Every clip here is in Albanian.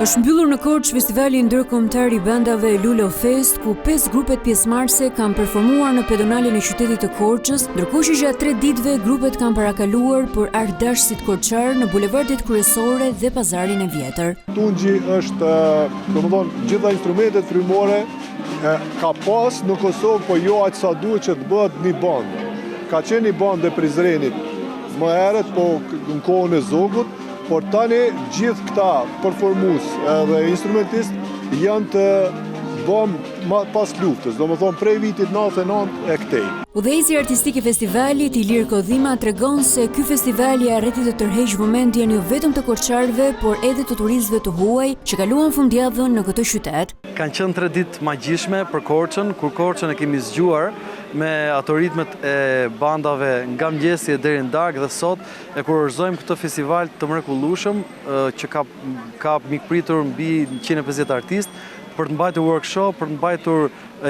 Është mbyllur në Korçë festivali ndërkombëtar i bandave Lulo Fest, ku 5 grupet pjesëmarrëse kanë performuar në pedonalen e qytetit të Korçës, ndërkohë që gjatë 3 ditëve grupet kanë parakaluar për ardashësit korçar në bulevardet kryesore dhe pazarin e vjetër. Tungji është, domethënë, gjitha instrumentet frymore ka pas në Kosovë, po jo aq sa duhet që të bëhet një band. Ka qenë një band e Prizrenit më herët, po në kohën e Zogut. Por tani gjithë këta performues dhe instrumentist janë të bëm pas luftës, domethënë prej vitit 99 e këtej. Udhëheqësi artistik i festivalit Ilir Kodhima tregon se ky festival i arriti të tërheqë vëmendjen jo vetëm të korçarëve, por edhe të turistëve të huaj që kaluan fundjavën në këtë qytet. Kanë qenë 3 ditë magjishme për Korçën, kur Korçën e kemi zgjuar me ato ritmet e bandave nga mëngjesi deri në darkë dhe sot e kurorëzojmë këtë festival të mrekullueshëm që ka mikpritur mbi 150 artistë për të mbajtur workshop, për të mbajtur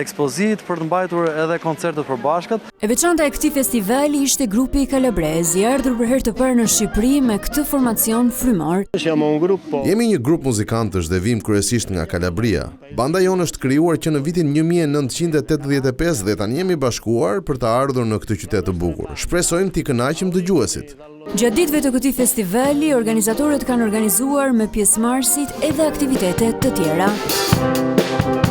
ekspozit, për të mbajtur edhe koncertet përbashkët. E veçanta e këtij festivali ishte grupi Kalabrez, i ardhur për herë të parë në Shqipëri me këtë formacion frymor. Jemi një grup muzikantësh dhe vim kryesisht nga Kalabria. Banda jonë është krijuar që në vitin 1985 dhe tani jemi bashkuar për të ardhur në këtë qytet të bukur. Shpresojmë t'i kënaqim dëgjuesit. Gjatë ditëve të këtij festivali, organizatorët kanë organizuar me pjesëmarrësit edhe aktivitete të tjera.